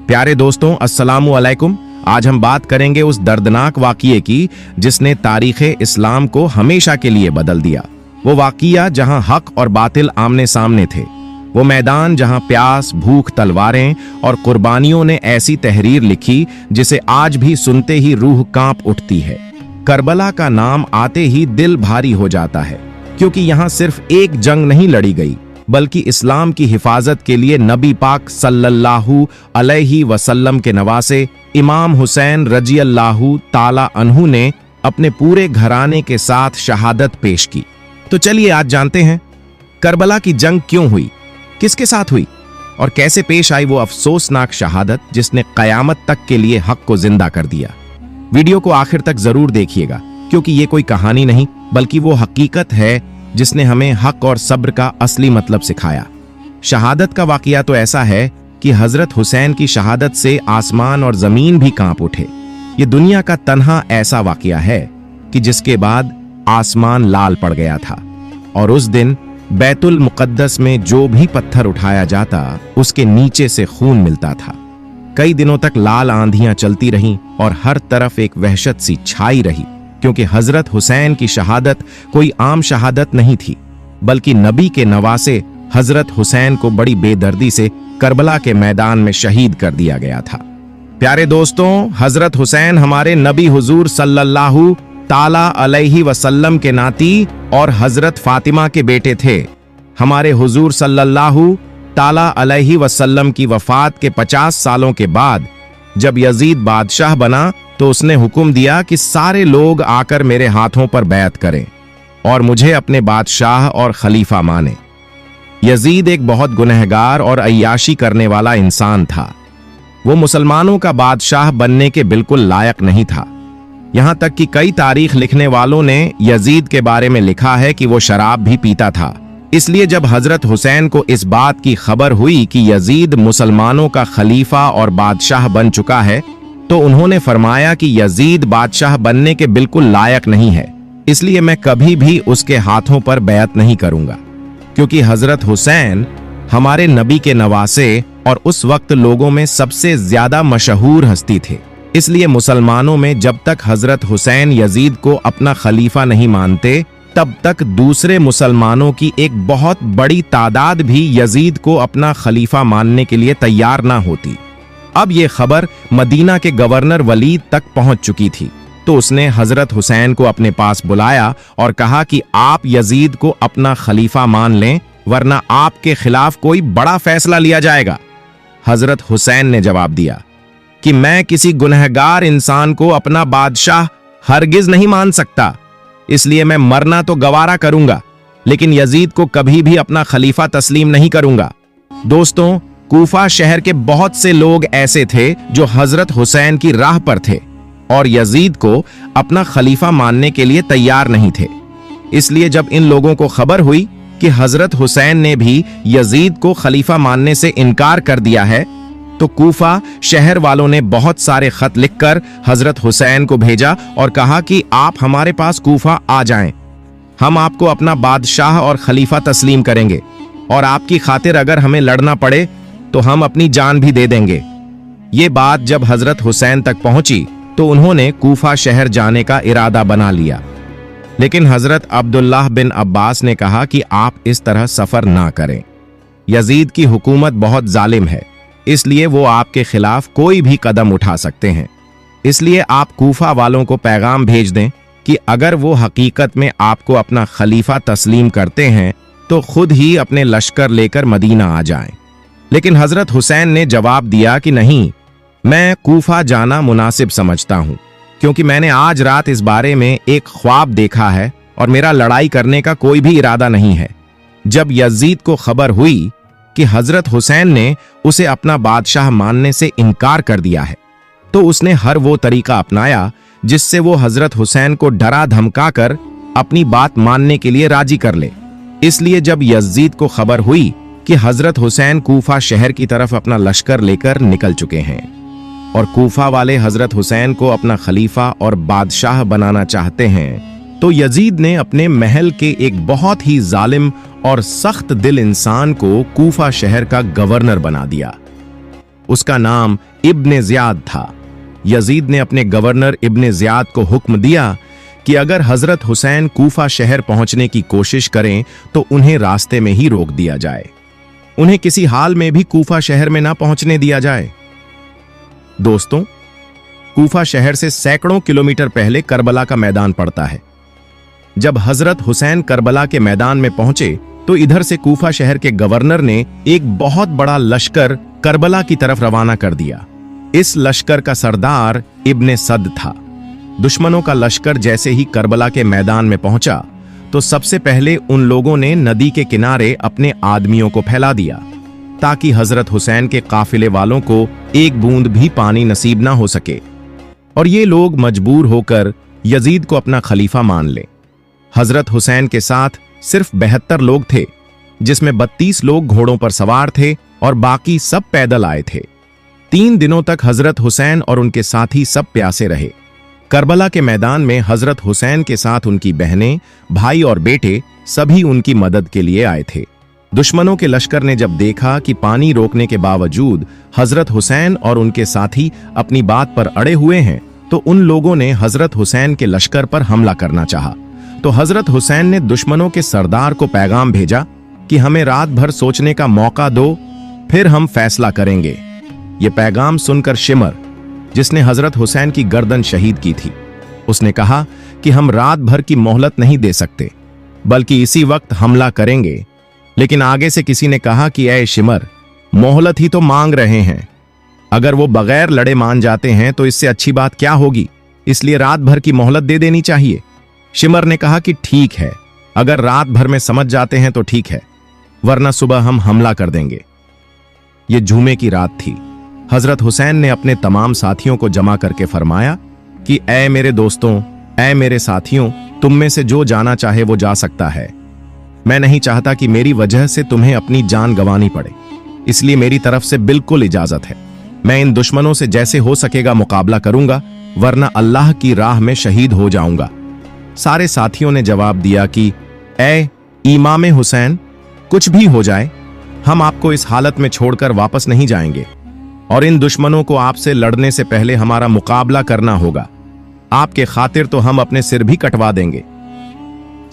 प्यारे दोस्तों, अस्सलामु अलैकुम। आज हम बात करेंगे उस दर्दनाक वाक़ये की जिसने तारीख़े इस्लाम को हमेशा के लिए बदल दिया। वो वाक़या जहां हक और बातिल आमने सामने थे, वो मैदान जहां प्यास, भूख, तलवारें और कुर्बानियों ने ऐसी तहरीर लिखी जिसे आज भी सुनते ही रूह कांप उठती है। करबला का नाम आते ही दिल भारी हो जाता है, क्योंकि यहाँ सिर्फ एक जंग नहीं लड़ी गई, बल्कि इस्लाम की हिफाजत के लिए नबी पाक सल्लल्लाहु अलैहि वसल्लम के नवासे इमाम हुसैन रज़ियल्लाहु ताला अन्हु ने अपने पूरे घराने के साथ शहादत पेश की। तो चलिए आज जानते हैं करबला की जंग क्यों हुई, किसके साथ हुई और कैसे पेश आई वो अफसोसनाक शहादत जिसने कयामत तक के लिए हक को जिंदा कर दिया। वीडियो को आखिर तक जरूर देखिएगा, क्योंकि ये कोई कहानी नहीं बल्कि वो हकीकत है जिसने हमें हक और सब्र का असली मतलब सिखाया। शहादत का वाकया तो ऐसा है कि हजरत हुसैन की शहादत से आसमान और जमीन भी कांप उठे। ये दुनिया का तन्हा ऐसा वाकया है कि जिसके बाद आसमान लाल पड़ गया था और उस दिन बैतुल मुकद्दस में जो भी पत्थर उठाया जाता उसके नीचे से खून मिलता था। कई दिनों तक लाल आंधियां चलती रहीं और हर तरफ एक वहशत सी छाई रही, क्योंकि हजरत हुसैन की शहादत कोई आम शहादत नहीं थी, बल्कि नबी के नवासे हजरत हुसैन को बड़ी बेदर्दी से करबला के मैदान में शहीद कर दिया गया था। प्यारे दोस्तों, हजरत हुसैन हमारे नबी हुजूर सल्लल्लाहु ताला अलैहि वसल्लम के नाती और हजरत फातिमा के बेटे थे। हमारे हुजूर सल्लल्लाहु ताला अलैहि वसल्लम की वफात के 50 सालों के बाद जब यजीद बादशाह बना तो उसने हुक्म दिया कि सारे लोग आकर मेरे हाथों पर बैत करें और मुझे अपने बादशाह और खलीफा माने। यजीद एक बहुत गुनहगार और अय्याशी करने वाला इंसान था। वो मुसलमानों का बादशाह बनने के बिल्कुल लायक नहीं था। यहां तक कि कई तारीख लिखने वालों ने यजीद के बारे में लिखा है कि वो शराब भी पीता था। इसलिए जब हजरत हुसैन को इस बात की खबर हुई कि यजीद मुसलमानों का खलीफा और बादशाह बन चुका है, तो उन्होंने फरमाया कि यजीद बादशाह बनने के बिल्कुल लायक नहीं है, इसलिए मैं कभी भी उसके हाथों पर बैत नहीं करूंगा। क्योंकि हजरत हुसैन हमारे नबी के नवासे और उस वक्त लोगों में सबसे ज्यादा मशहूर हस्ती थे। इसलिए मुसलमानों में जब तक हजरत हुसैन यजीद को अपना खलीफा नहीं मानते, तब तक दूसरे मुसलमानों की एक बहुत बड़ी तादाद भी यजीद को अपना खलीफा मानने के लिए तैयार ना होती। अब ये खबर मदीना के गवर्नर वलीद तक पहुंच चुकी थी, तो उसने हजरत हुसैन को अपने पास बुलाया और कहा कि आप यजीद को अपना खलीफा मान लें, वरना आपके खिलाफ कोई बड़ा फैसला लिया जाएगा। हजरत हुसैन ने जवाब दिया कि मैं किसी गुनहगार इंसान को अपना बादशाह हरगिज नहीं मान सकता, इसलिए मैं मरना तो गवारा करूंगा, लेकिन यजीद को कभी भी अपना खलीफा तस्लीम नहीं करूंगा। दोस्तों, कूफा शहर के बहुत से लोग ऐसे थे जो हजरत हुसैन की राह पर थे और यजीद को अपना खलीफा मानने के लिए तैयार नहीं थे। इसलिए जब इन लोगों को खबर हुई कि हजरत हुसैन ने भी यजीद को खलीफा मानने से इनकार कर दिया है, तो कूफा शहर वालों ने बहुत सारे खत लिखकर हजरत हुसैन को भेजा और कहा कि आप हमारे पास कूफा आ जाएं, हम आपको अपना बादशाह और खलीफा तस्लीम करेंगे और आपकी खातिर अगर हमें लड़ना पड़े तो हम अपनी जान भी दे देंगे। ये बात जब हजरत हुसैन तक पहुंची तो उन्होंने कूफा शहर जाने का इरादा बना लिया, लेकिन हजरत अब्दुल्लाह बिन अब्बास ने कहा कि आप इस तरह सफर ना करें। यजीद की हुकूमत बहुत जालिम है, इसलिए वो आपके खिलाफ कोई भी कदम उठा सकते हैं। इसलिए आप कूफा वालों को पैगाम भेज दें कि अगर वो हकीकत में आपको अपना खलीफा तस्लीम करते हैं तो खुद ही अपने लश्कर लेकर मदीना आ जाएं। लेकिन हजरत हुसैन ने जवाब दिया कि नहीं, मैं कूफा जाना मुनासिब समझता हूं, क्योंकि मैंने आज रात इस बारे में एक ख्वाब देखा है और मेरा लड़ाई करने का कोई भी इरादा नहीं है। जब यजीद को खबर हुई कि हजरत हुसैन ने उसे अपना बादशाह मानने से इनकार कर दिया है, तो उसने हर वो तरीका अपनाया जिससे वो हजरत हुसैन को डरा धमका कर अपनी बात मानने के लिए राजी कर ले। इसलिए जब यजीद को खबर हुई कि हजरत हुसैन कूफा शहर की तरफ अपना लश्कर लेकर निकल चुके हैं और कूफा वाले हजरत हुसैन को अपना खलीफा और बादशाह बनाना चाहते हैं, तो यजीद ने अपने महल के एक बहुत ही जालिम और सख्त दिल इंसान को कूफा शहर का गवर्नर बना दिया। उसका नाम इब्ने ज़ियाद था। यजीद ने अपने गवर्नर इब्ने ज़ियाद को हुक्म दिया कि अगर हजरत हुसैन कूफा शहर पहुंचने की कोशिश करें तो उन्हें रास्ते में ही रोक दिया जाए, उन्हें किसी हाल में भी कूफा शहर में ना पहुंचने दिया जाए। दोस्तों, कूफा शहर से सैकड़ों किलोमीटर पहले करबला का मैदान पड़ता है। जब हजरत हुसैन करबला के मैदान में पहुंचे तो इधर से कूफा शहर के गवर्नर ने एक बहुत बड़ा लश्कर करबला की तरफ रवाना कर दिया। इस लश्कर का सरदार इब्ने सद था। दुश्मनों का लश्कर जैसे ही करबला के मैदान में पहुंचा तो सबसे पहले उन लोगों ने नदी के किनारे अपने आदमियों को फैला दिया ताकि हजरत हुसैन के काफिले वालों को एक बूंद भी पानी नसीब ना हो सके और ये लोग मजबूर होकर यजीद को अपना खलीफा मान लें। हजरत हुसैन के साथ सिर्फ 72 लोग थे, जिसमें 32 लोग घोड़ों पर सवार थे और बाकी सब पैदल आए थे। 3 दिनों तक हजरत हुसैन और उनके साथी सब प्यासे रहे। करबला के मैदान में हजरत हुसैन के साथ उनकी बहनें, भाई और बेटे सभी उनकी मदद के लिए आए थे। दुश्मनों के लश्कर ने जब देखा कि पानी रोकने के बावजूद हजरत हुसैन और उनके साथी अपनी बात पर अड़े हुए हैं तो उन लोगों ने हजरत हुसैन के लश्कर पर हमला करना चाहा। तो हजरत हुसैन ने दुश्मनों के सरदार को पैगाम भेजा कि हमें रात भर सोचने का मौका दो, फिर हम फैसला करेंगे। ये पैगाम सुनकर शिमर, जिसने हजरत हुसैन की गर्दन शहीद की थी, उसने कहा कि हम रात भर की मोहलत नहीं दे सकते, बल्कि इसी वक्त हमला करेंगे। लेकिन आगे से किसी ने कहा कि ऐ शिमर, मोहलत ही तो मांग रहे हैं, अगर वो बगैर लड़े मान जाते हैं तो इससे अच्छी बात क्या होगी, इसलिए रात भर की मोहलत दे देनी चाहिए। शिमर ने कहा कि ठीक है, अगर रात भर में समझ जाते हैं तो ठीक है, वरना सुबह हम हमला कर देंगे। ये जुमे की रात थी। हजरत हुसैन ने अपने तमाम साथियों को जमा करके फरमाया कि ऐ मेरे दोस्तों, ऐ मेरे साथियों, तुम में से जो जाना चाहे वो जा सकता है। मैं नहीं चाहता कि मेरी वजह से तुम्हें अपनी जान गंवानी पड़े, इसलिए मेरी तरफ से बिल्कुल इजाजत है। मैं इन दुश्मनों से जैसे हो सकेगा मुकाबला करूंगा, वरना अल्लाह की राह में शहीद हो जाऊंगा। सारे साथियों ने जवाब दिया कि ऐ इमाम हुसैन, कुछ भी हो जाए, हम आपको इस हालत में छोड़कर वापस नहीं जाएंगे और इन दुश्मनों को आपसे लड़ने से पहले हमारा मुकाबला करना होगा। आपके खातिर तो हम अपने सिर भी कटवा देंगे।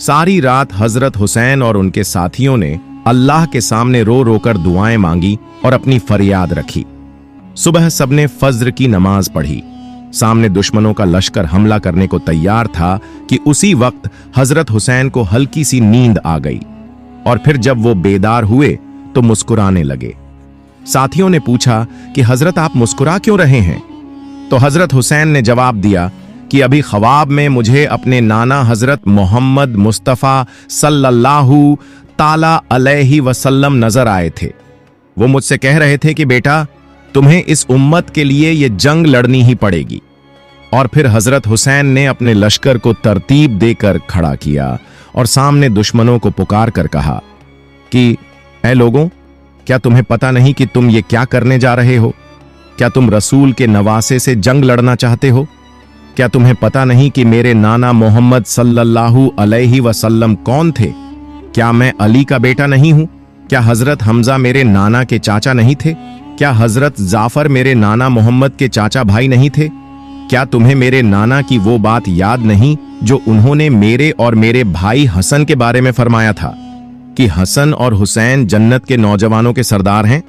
सारी रात हजरत हुसैन और उनके साथियों ने अल्लाह के सामने रो रो कर दुआएं मांगी और अपनी फरियाद रखी। सुबह सबने फज्र की नमाज पढ़ी। सामने दुश्मनों का लश्कर हमला करने को तैयार था कि उसी वक्त हजरत हुसैन को हल्की सी नींद आ गई और फिर जब वो बेदार हुए तो मुस्कुराने लगे। साथियों ने पूछा कि हजरत आप मुस्कुरा क्यों रहे हैं? तो हजरत हुसैन ने जवाब दिया कि अभी ख्वाब में मुझे अपने नाना हजरत मोहम्मद मुस्तफ़ा सल्लल्लाहु ताला अलैहि वसल्लम नजर आए थे। वो मुझसे कह रहे थे कि बेटा, तुम्हें इस उम्मत के लिए ये जंग लड़नी ही पड़ेगी। और फिर हजरत हुसैन ने अपने लश्कर को तरतीब देकर खड़ा किया और सामने दुश्मनों को पुकार कर कहा कि ऐ लोगों, क्या तुम्हें पता नहीं कि तुम ये क्या करने जा रहे हो? क्या तुम रसूल के नवासे से जंग लड़ना चाहते हो? क्या तुम्हें पता नहीं कि मेरे नाना मोहम्मद सल्लल्लाहु अलैहि वसल्लम कौन थे? क्या मैं अली का बेटा नहीं हूं? क्या हजरत हमजा मेरे नाना के चाचा नहीं थे? क्या हजरत जाफर मेरे नाना मोहम्मद के चाचा भाई नहीं थे? क्या तुम्हें मेरे नाना की वो बात याद नहीं जो उन्होंने मेरे और मेरे भाई हसन के बारे में फरमाया था कि हसन और हुसैन जन्नत के नौजवानों के सरदार हैं?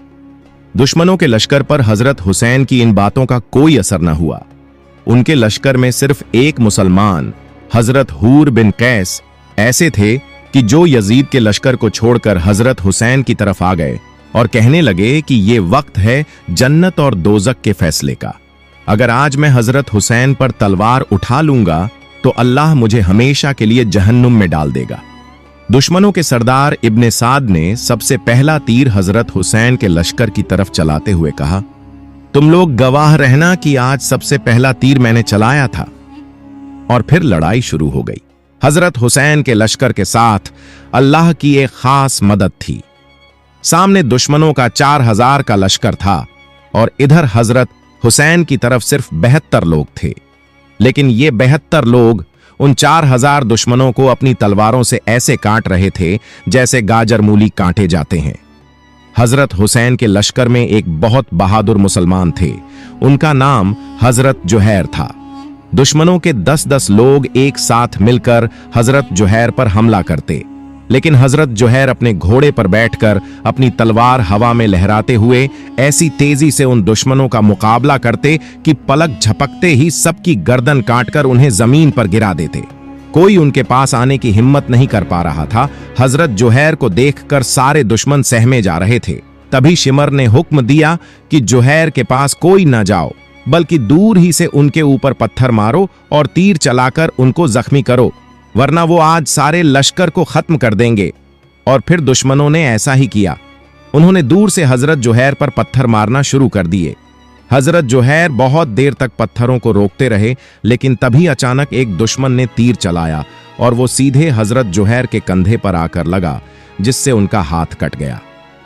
दुश्मनों के लश्कर पर हजरत हुसैन की इन बातों का कोई असर न हुआ। उनके लश्कर में सिर्फ एक मुसलमान हजरत हूर बिन कैस ऐसे थे कि जो यजीद के लश्कर को छोड़कर हजरत हुसैन की तरफ आ गए और कहने लगे कि ये वक्त है जन्नत और दोजक के फैसले का। अगर आज मैं हजरत हुसैन पर तलवार उठा लूंगा तो अल्लाह मुझे हमेशा के लिए जहन्नुम में डाल देगा। दुश्मनों के सरदार इब्ने साद ने सबसे पहला तीर हजरत हुसैन के लश्कर की तरफ चलाते हुए कहा, तुम लोग गवाह रहना कि आज सबसे पहला तीर मैंने चलाया था। और फिर लड़ाई शुरू हो गई। हजरत हुसैन के लश्कर के साथ अल्लाह की एक खास मदद थी। सामने दुश्मनों का 4000 का लश्कर था और इधर हजरत हुसैन की तरफ सिर्फ 72 लोग थे। लेकिन ये 72 लोग उन 4000 दुश्मनों को अपनी तलवारों से ऐसे काट रहे थे जैसे गाजर मूली काटे जाते हैं। हजरत हुसैन के लश्कर में एक बहुत बहादुर मुसलमान थे। उनका नाम हजरत जुहैर था। दुश्मनों के 10-10 लोग एक साथ मिलकर हजरत जुहैर पर हमला करते, लेकिन हजरत जुहैर अपने घोड़े पर बैठकर अपनी तलवार हवा में लहराते हुए ऐसी तेजी से उन दुश्मनों का मुकाबला करते कि पलक झपकते ही सबकी गर्दन काटकर उन्हें जमीन पर गिरा देते। कोई उनके पास आने की हिम्मत नहीं कर पा रहा था। हजरत जुहैर को देखकर सारे दुश्मन सहमे जा रहे थे। तभी शिमर ने हुक्म दिया कि जुहैर के पास कोई न जाओ, बल्कि दूर ही से उनके ऊपर पत्थर मारो और तीर चलाकर उनको जख्मी करो, वरना वो आज सारे लश्कर को खत्म कर देंगे। और फिर दुश्मनों ने ऐसा ही किया। उन्होंने दूर से हजरत जुहैर पर पत्थर मारना शुरू कर दिए। हजरत जुहैर बहुत देर तक पत्थरों को रोकते रहे, लेकिन तभी अचानक एक दुश्मन ने तीर चलाया और वो सीधे हजरत जुहैर के कंधे पर आकर लगा, जिससे उनका हाथ कट गया।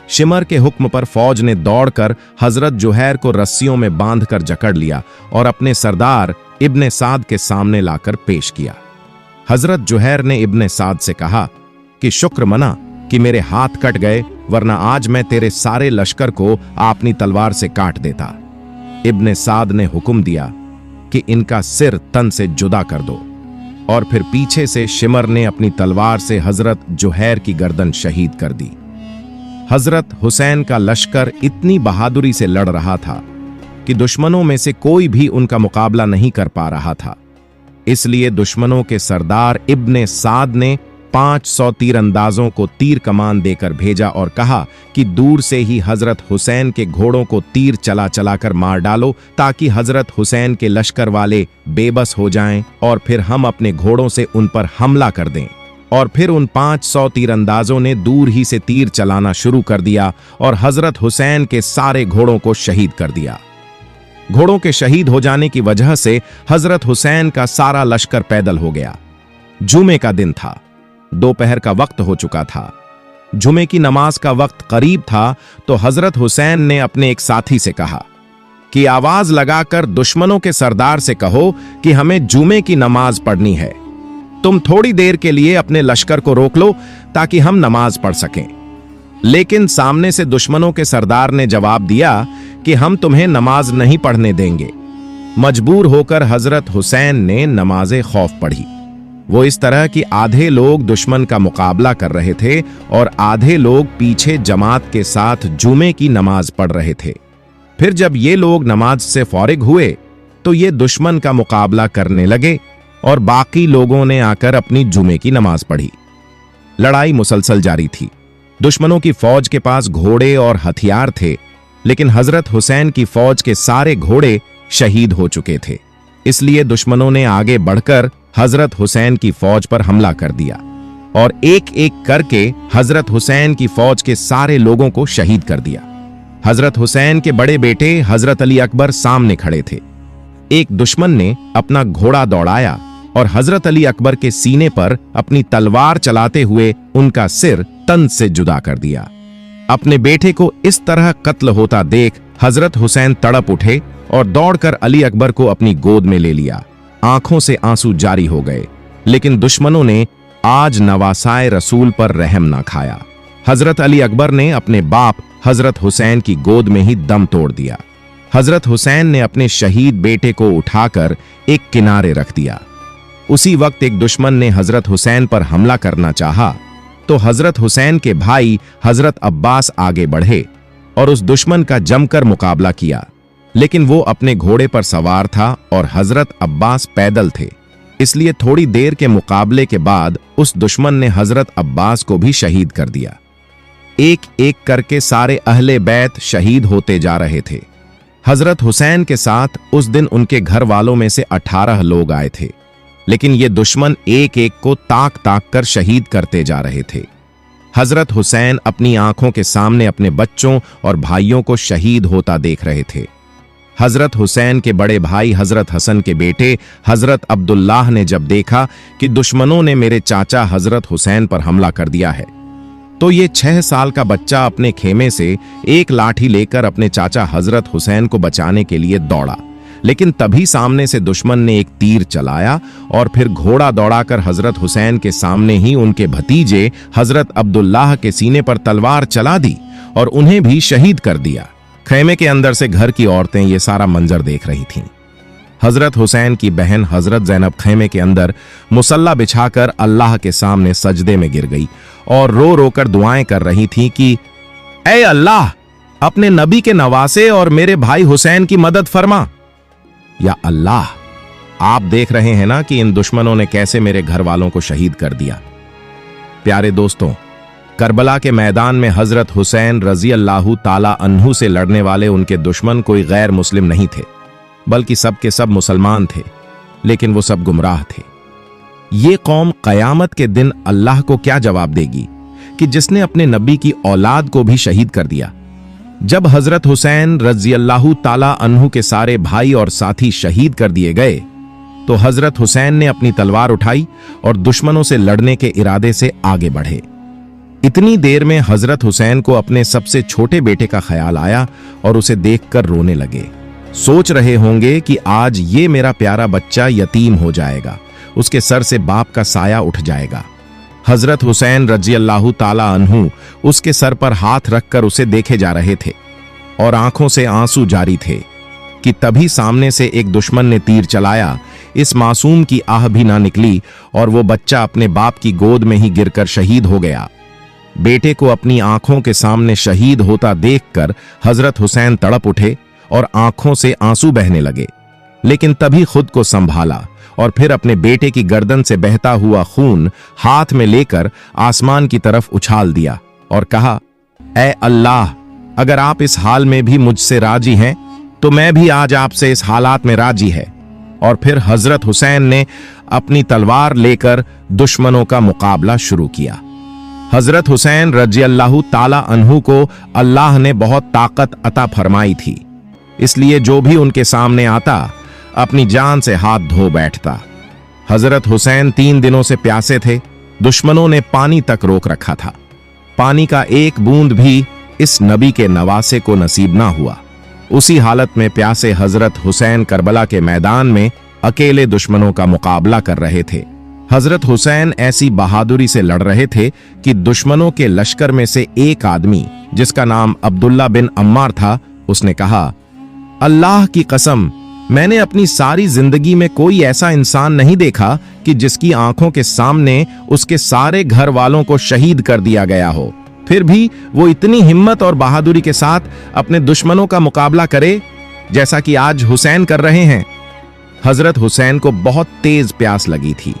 शिमर के हुक्म पर फौज ने दौड़कर हजरत जुहैर को रस्सियों में बांधकर जकड़ लिया और अपने सरदार इब्ने साद के सामने लाकर पेश किया। हजरत जुहैर ने इब्ने साद से कहा कि शुक्र मना कि मेरे हाथ कट गए, वरना आज मैं तेरे सारे लश्कर को अपनी तलवार से काट देता। इब्ने साद ने हुक्म दिया कि इनका सिर तन से जुदा कर दो, और फिर पीछे से शिमर ने अपनी तलवार से हजरत जुहैर की गर्दन शहीद कर दी। हजरत हुसैन का लश्कर इतनी बहादुरी से लड़ रहा था कि दुश्मनों में से कोई भी उनका मुकाबला नहीं कर पा रहा था। इसलिए दुश्मनों के सरदार इब्ने साद ने 500 तीरंदाजों को तीर कमान देकर भेजा और कहा कि दूर से ही हजरत हुसैन के घोड़ों को तीर चला चलाकर मार डालो, ताकि हजरत हुसैन के लश्कर वाले बेबस हो जाएं और फिर हम अपने घोड़ों से उन पर हमला कर दें। और फिर उन 500 तीरंदाजों ने दूर ही से तीर चलाना शुरू कर दिया और हजरत हुसैन के सारे घोड़ों को शहीद कर दिया। घोड़ों के शहीद हो जाने की वजह से हजरत हुसैन का सारा लश्कर पैदल हो गया। जुमे का दिन था, दोपहर का वक्त हो चुका था। जुमे की नमाज का वक्त करीब था तो हजरत हुसैन ने अपने एक साथी से कहा कि आवाज लगाकर दुश्मनों के सरदार से कहो कि हमें जुमे की नमाज पढ़नी है। तुम थोड़ी देर के लिए अपने लश्कर को रोक लो ताकि हम नमाज पढ़ सकें। लेकिन सामने से दुश्मनों के सरदार ने जवाब दिया कि हम तुम्हें नमाज नहीं पढ़ने देंगे। मजबूर होकर हजरत हुसैन ने नमाज़े खौफ पढ़ी। वो इस तरह कि आधे लोग दुश्मन का मुकाबला कर रहे थे और आधे लोग पीछे जमात के साथ जुमे की नमाज पढ़ रहे थे। फिर जब ये लोग नमाज से फौरिग हुए तो ये दुश्मन का मुकाबला करने लगे और बाकी लोगों ने आकर अपनी जुमे की नमाज पढ़ी। लड़ाई मुसलसल जारी थी। दुश्मनों की फौज के पास घोड़े और हथियार थे, लेकिन हजरत हुसैन की फौज के सारे घोड़े शहीद हो चुके थे। इसलिए दुश्मनों ने आगे बढ़कर हजरत हुसैन की फौज पर हमला कर दिया और एक एक करके हजरत हुसैन की फौज के सारे लोगों को शहीद कर दिया। हजरत हुसैन के बड़े बेटे हजरत अली अकबर सामने खड़े थे। एक दुश्मन ने अपना घोड़ा दौड़ाया और हजरत अली अकबर के सीने पर अपनी तलवार चलाते हुए उनका सिर तन से जुदा कर दिया। अपने बेटे को इस तरह कत्ल होता देख हजरत हुसैन तड़प उठे और दौड़कर अली अकबर को अपनी गोद में ले लिया। आंखों से आंसू जारी हो गए, लेकिन दुश्मनों ने आज नवासाए रसूल पर रहम ना खाया। हजरत अली अकबर ने अपने बाप हजरत हुसैन की गोद में ही दम तोड़ दिया। हजरत हुसैन ने अपने शहीद बेटे को उठाकर एक किनारे रख दिया। उसी वक्त एक दुश्मन ने हजरत हुसैन पर हमला करना चाहा तो हजरत हुसैन के भाई हजरत अब्बास आगे बढ़े और उस दुश्मन का जमकर मुकाबला किया, लेकिन वो अपने घोड़े पर सवार था और हजरत अब्बास पैदल थे। इसलिए थोड़ी देर के मुकाबले के बाद उस दुश्मन ने हजरत अब्बास को भी शहीद कर दिया। एक एक करके सारे अहले बैत शहीद होते जा रहे थे। हजरत हुसैन के साथ उस दिन उनके घर वालों में से 18 लोग आए थे, लेकिन ये दुश्मन एक एक को ताक ताक कर शहीद करते जा रहे थे। हजरत हुसैन अपनी आंखों के सामने अपने बच्चों और भाइयों को शहीद होता देख रहे थे। हजरत हुसैन के बड़े भाई हजरत हसन के बेटे हजरत अब्दुल्लाह ने जब देखा कि दुश्मनों ने मेरे चाचा हजरत हुसैन पर हमला कर दिया है, तो ये 6 साल का बच्चा अपने खेमे से एक लाठी लेकर अपने चाचा हजरत हुसैन को बचाने के लिए दौड़ा। लेकिन तभी सामने से दुश्मन ने एक तीर चलाया और फिर घोड़ा दौड़ाकर हजरत हुसैन के सामने ही उनके भतीजे हजरत अब्दुल्लाह के सीने पर तलवार चला दी और उन्हें भी शहीद कर दिया। खैमे के अंदर से घर की औरतें ये सारा मंजर देख रही थीं। हजरत हुसैन की बहन हजरत ज़ैनब खैमे के अंदर मुसल्ला बिछाकर अल्लाह के सामने सजदे में गिर गई और रो रो कर दुआएं कर रही थीं कि ऐ अल्लाह, अपने नबी के नवासे और मेरे भाई हुसैन की मदद फरमा। या अल्लाह, आप देख रहे हैं ना कि इन दुश्मनों ने कैसे मेरे घर वालों को शहीद कर दिया। प्यारे दोस्तों, करबला के मैदान में हजरत हुसैन रजी अल्लाह ताला अन्हु से लड़ने वाले उनके दुश्मन कोई गैर मुस्लिम नहीं थे, बल्कि सब के सब मुसलमान थे, लेकिन वो सब गुमराह थे। ये कौम कयामत के दिन अल्लाह को क्या जवाब देगी कि जिसने अपने नबी की औलाद को भी शहीद कर दिया। जब हजरत हुसैन रजी अल्लाह ताला अन्हु के सारे भाई और साथी शहीद कर दिए गए तो हजरत हुसैन ने अपनी तलवार उठाई और दुश्मनों से लड़ने के इरादे से आगे बढ़े। इतनी देर में हजरत हुसैन को अपने सबसे छोटे बेटे का ख्याल आया और उसे देखकर रोने लगे। सोच रहे होंगे कि आज ये मेरा प्यारा बच्चा यतीम हो जाएगा, उसके सर से बाप का साया उठ जाएगा। हजरत हुसैन रजी अल्लाह ताला अन्हु उसके सर पर हाथ रखकर उसे देखे जा रहे थे और आंखों से आंसू जारी थे कि तभी सामने से एक दुश्मन ने तीर चलाया। इस मासूम की आह भी ना निकली और वो बच्चा अपने बाप की गोद में ही गिरकर शहीद हो गया। बेटे को अपनी आंखों के सामने शहीद होता देखकर हजरत हुसैन तड़प उठे और आंखों से आंसू बहने लगे, लेकिन तभी खुद को संभाला और फिर अपने बेटे की गर्दन से बहता हुआ खून हाथ में लेकर आसमान की तरफ उछाल दिया और कहा, ऐ अल्लाह, अगर आप इस हाल में भी मुझसे राजी हैं तो मैं भी आज आपसे इस हालात में राजी है। और फिर हजरत हुसैन ने अपनी तलवार लेकर दुश्मनों का मुकाबला शुरू किया। हजरत हुसैन रजी अल्लाह ताला अन्हु को अल्लाह ने बहुत ताकत अता फरमाई थी, इसलिए जो भी उनके सामने आता अपनी जान से हाथ धो बैठता। हजरत हुसैन 3 दिनों से प्यासे थे। दुश्मनों ने पानी तक रोक रखा था। पानी का एक बूंद भी इस नबी के नवासे को नसीब ना हुआ। उसी हालत में प्यासे हजरत हुसैन करबला के मैदान में अकेले दुश्मनों का मुकाबला कर रहे थे। हजरत हुसैन ऐसी बहादुरी से लड़ रहे थे कि दुश्मनों के लश्कर में से एक आदमी, जिसका नाम अब्दुल्ला बिन अम्मार था, उसने कहा, अल्लाह की कसम, मैंने अपनी सारी जिंदगी में कोई ऐसा इंसान नहीं देखा कि जिसकी आंखों के सामने उसके सारे घर वालों को शहीद कर दिया गया हो, फिर भी वो इतनी हिम्मत और बहादुरी के साथ अपने दुश्मनों का मुकाबला करे जैसा कि आज हुसैन कर रहे हैं। हजरत हुसैन को बहुत तेज प्यास लगी थी,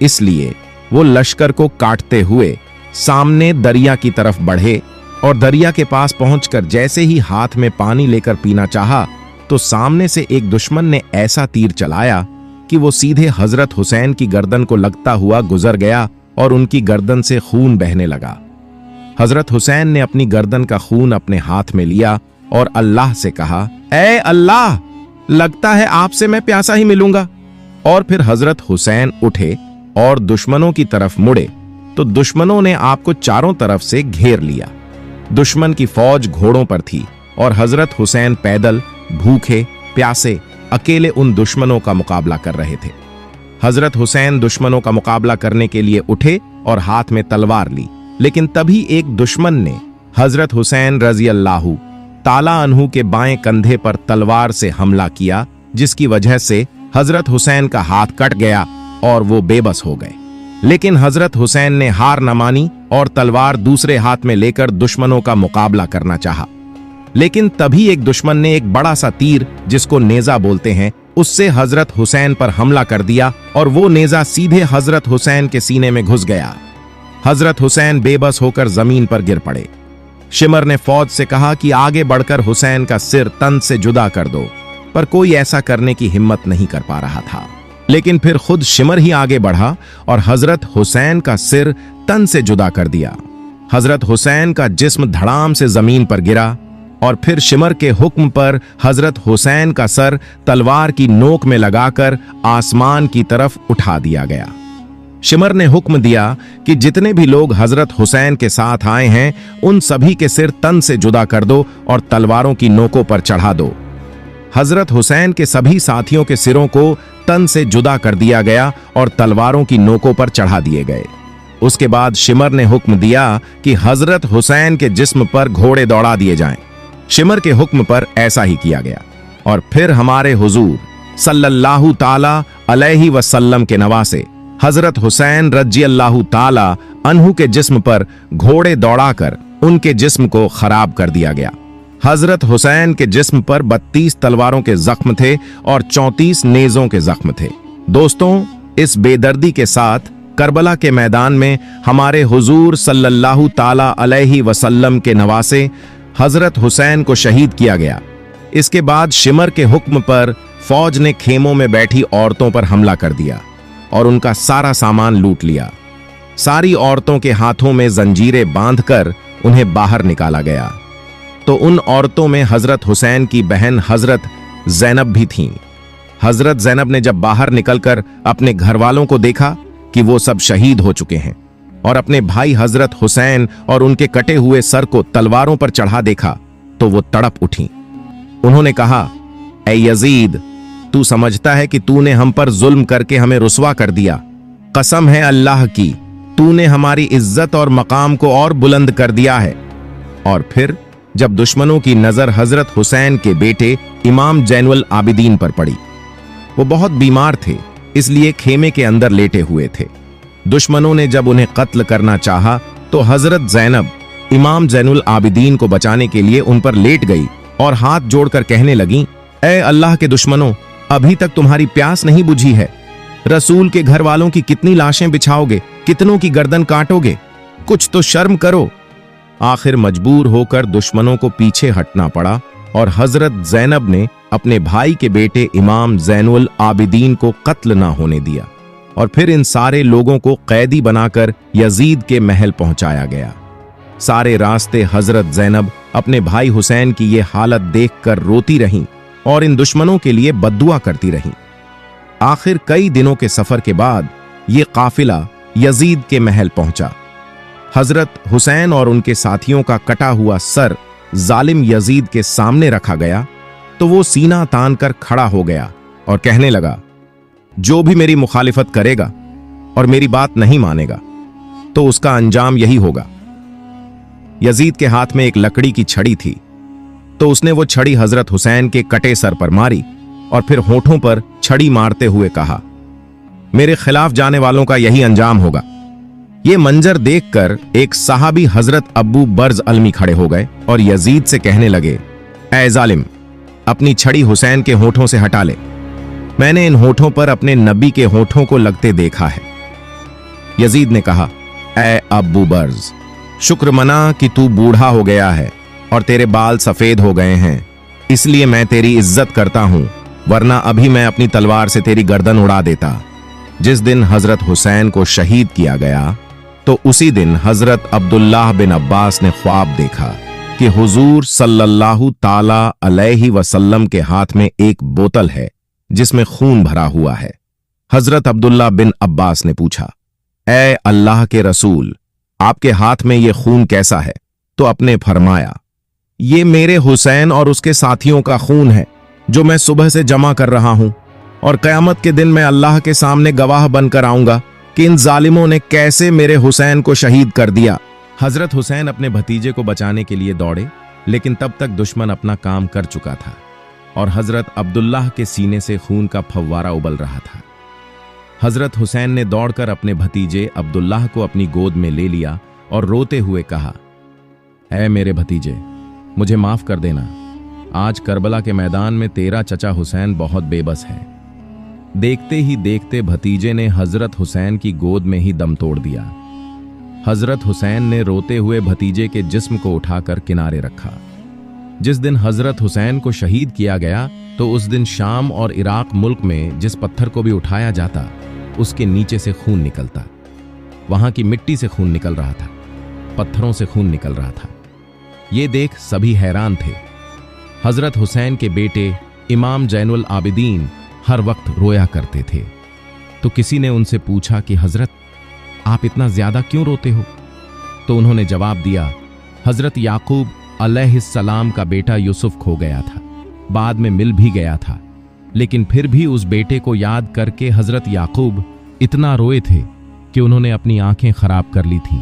इसलिए वो लश्कर को काटते हुए सामने दरिया की तरफ बढ़े और दरिया के पास पहुंचकर जैसे ही हाथ में पानी लेकर पीना चाहा तो सामने से एक दुश्मन ने ऐसा तीर चलाया कि वो सीधे हजरत हुसैन की गर्दन को लगता हुआ गुजर गया और उनकी गर्दन से खून बहने लगा। हजरत हुसैन ने अपनी गर्दन का खून अपने हाथ में लिया और अल्लाह से कहा, ऐ अल्लाह, लगता है आपसे मैं प्यासा ही मिलूंगा। और फिर हजरत हुसैन उठे और दुश्मनों की तरफ मुड़े तो दुश्मनों ने आपको चारों तरफ से घेर लिया। दुश्मन की फौज घोड़ों पर थी और हजरत हुसैन पैदल, भूखे प्यासे, अकेले उन दुश्मनों का मुकाबला कर रहे थे। हजरत हुसैन दुश्मनों का मुकाबला करने के लिए उठे और हाथ में तलवार ली, लेकिन तभी एक दुश्मन ने हजरत हुसैन रजी अल्लाह ताला अन्हु के बाएं कंधे पर तलवार से हमला किया, जिसकी वजह से हजरत हुसैन का हाथ कट गया और वो बेबस हो गए। लेकिन हजरत हुसैन ने हार न मानी और तलवार दूसरे हाथ में लेकर दुश्मनों का मुकाबला करना चाहा। लेकिन तभी एक दुश्मन ने एक बड़ा सा तीर, जिसको नेजा बोलते हैं, उससे हजरत हुसैन पर हमला कर दिया और वो नेजा सीधे हजरत हुसैन के सीने में घुस गया। हजरत हुसैन बेबस होकर जमीन पर गिर पड़े। शिमर ने फौज से कहा कि आगे बढ़कर हुसैन का सिर तन से जुदा कर दो, पर कोई ऐसा करने की हिम्मत नहीं कर पा रहा था। लेकिन फिर खुद शिमर ही आगे बढ़ा और हजरत हुसैन का सिर तन से जुदा कर दिया। हजरत हुसैन का जिस्म धड़ाम से जमीन पर गिरा और फिर शिमर के हुक्म पर हजरत हुसैन का सर तलवार की नोक में लगाकर आसमान की तरफ उठा दिया गया। शिमर ने हुक्म दिया कि जितने भी लोग हजरत हुसैन के साथ आए हैं उन सभी के सिर तन से जुदा कर दो और तलवारों की नोकों पर चढ़ा दो। हजरत हुसैन के सभी साथियों के सिरों को तन से जुदा कर दिया गया और तलवारों की नोकों पर चढ़ा दिए गए। उसके बाद शिमर ने हुक्म दिया कि हजरत हुसैन के जिस्म पर घोड़े दौड़ा दिए जाएं। शिमर के हुक्म पर ऐसा ही किया गया और फिर हमारे हुजूर सल्लल्लाहु ताला अलैहि वसल्लम के नवासे हजरत हुसैन रजी अल्लाहु ताला अन्हु के जिस्म पर घोड़े दौड़ाकर उनके जिस्म को खराब कर दिया गया। हजरत हुसैन के जिस्म पर 32 तलवारों के जख्म थे और 34 नेजों के जख्म थे। दोस्तों, इस बेदर्दी के साथ करबला के मैदान में हमारे हुजूर सल्लल्लाहु ताला अलैहि वसल्लम के नवासे हजरत हुसैन को शहीद किया गया। इसके बाद शिमर के हुक्म पर फौज ने खेमों में बैठी औरतों पर हमला कर दिया और उनका सारा सामान लूट लिया। सारी औरतों के हाथों में जंजीरें बांधकर उन्हें बाहर निकाला गया। तो उन औरतों में हजरत हुसैन की बहन हजरत जैनब भी थीं। हजरत जैनब ने जब बाहर निकलकर अपने घर वालों को देखा कि वो सब शहीद हो चुके हैं और अपने भाई हजरत हुसैन और उनके कटे हुए सर को तलवारों पर चढ़ा देखा तो वो तड़प उठी। उन्होंने कहा, ऐ यजीद, तू समझता है कि तूने हम पर जुल्म करके हमें रुसवा कर दिया। कसम है अल्लाह की, तूने हमारी इज्जत और मकाम को और बुलंद कर दिया है। और फिर जब दुश्मनों की नजर हजरत हुसैन के बेटे इमाम जैनुल आबिदीन पर पड़ी, वो बहुत बीमार थे, इसलिए खेमे के अंदर लेटे हुए थे। दुश्मनों ने जब उन्हें कत्ल करना चाहा तो हजरत जैनब इमाम जैनुल आबिदीन को बचाने के लिए उन पर लेट गई और हाथ जोड़कर कहने लगी, ऐ अल्लाह के दुश्मनों, अभी तक तुम्हारी प्यास नहीं बुझी है। रसूल के घर वालों की कितनी लाशें बिछाओगे, कितनों की गर्दन काटोगे, कुछ तो शर्म करो। आखिर मजबूर होकर दुश्मनों को पीछे हटना पड़ा और हजरत जैनब ने अपने भाई के बेटे इमाम जैनुल आबिदीन को कत्ल ना होने दिया और फिर इन सारे लोगों को कैदी बनाकर यजीद के महल पहुंचाया गया। सारे रास्ते हजरत जैनब अपने भाई हुसैन की ये हालत देखकर रोती रहीं और इन दुश्मनों के लिए बद्दुआ करती रहीं। आखिर कई दिनों के सफर के बाद ये काफिला यजीद के महल पहुंचा। हजरत हुसैन और उनके साथियों का कटा हुआ सर जालिम यजीद के सामने रखा गया तो वो सीना तान कर खड़ा हो गया और कहने लगा, जो भी मेरी मुखालिफत करेगा और मेरी बात नहीं मानेगा तो उसका अंजाम यही होगा। यजीद के हाथ में एक लकड़ी की छड़ी थी तो उसने वो छड़ी हजरत हुसैन के कटे सर पर मारी और फिर होठों पर छड़ी मारते हुए कहा, मेरे खिलाफ जाने वालों का यही अंजाम होगा। ये मंजर देखकर एक सहाबी हजरत अब्बू बर्ज अलमी खड़े हो गए और यजीद से कहने लगे, ऐ जालिम, अपनी छड़ी हुसैन के होठों से हटा ले। मैंने इन होठों पर अपने नबी के होठों को लगते देखा है। यजीद ने कहा, ऐ अब्बू बर्ज, शुक्र मना कि तू बूढ़ा हो गया है और तेरे बाल सफेद हो गए हैं, इसलिए मैं तेरी इज्जत करता हूं, वरना अभी मैं अपनी तलवार से तेरी गर्दन उड़ा देता। जिस दिन हजरत हुसैन को शहीद किया गया तो उसी दिन हजरत अब्दुल्लाह बिन अब्बास ने ख्वाब देखा कि हुजूर सल्लल्लाहु ताला अलैहि वसल्लम के हाथ में एक बोतल है जिसमें खून भरा हुआ है। हजरत अब्दुल्ला बिन अब्बास ने पूछा, ऐ अल्लाह के रसूल, आपके हाथ में यह खून कैसा है? तो अपने फरमाया, ये मेरे हुसैन और उसके साथियों का खून है जो मैं सुबह से जमा कर रहा हूं और कयामत के दिन मैं अल्लाह के सामने गवाह बनकर आऊंगा कि इन जालिमों ने कैसे मेरे हुसैन को शहीद कर दिया। हजरत हुसैन अपने भतीजे को बचाने के लिए दौड़े, लेकिन तब तक दुश्मन अपना काम कर चुका था और हजरत अब्दुल्लाह के सीने से खून का फव्वारा उबल रहा था। हजरत हुसैन ने दौड़कर अपने भतीजे अब्दुल्लाह को अपनी गोद में ले लिया और रोते हुए कहा, ऐ मेरे भतीजे, मुझे माफ कर देना। आज करबला के मैदान में तेरा चचा हुसैन बहुत बेबस है। देखते ही देखते भतीजे ने हजरत हुसैन की गोद में ही दम तोड़ दिया। हजरत हुसैन ने रोते हुए भतीजे के जिस्म को उठाकर किनारे रखा। जिस दिन हजरत हुसैन को शहीद किया गया तो उस दिन शाम और इराक मुल्क में जिस पत्थर को भी उठाया जाता उसके नीचे से खून निकलता। वहां की मिट्टी से खून निकल रहा था, पत्थरों से खून निकल रहा था। ये देख सभी हैरान थे। हजरत हुसैन के बेटे इमाम जैनुल आबिदीन हर वक्त रोया करते थे। तो किसी ने उनसे पूछा कि हजरत, आप इतना ज्यादा क्यों रोते हो? तो उन्होंने जवाब दिया, हजरत याकूब अलैहिस्सलाम का बेटा यूसुफ खो गया था, बाद में मिल भी गया था, लेकिन फिर भी उस बेटे को याद करके हजरत याकूब इतना रोए थे कि उन्होंने अपनी आंखें खराब कर ली थीं।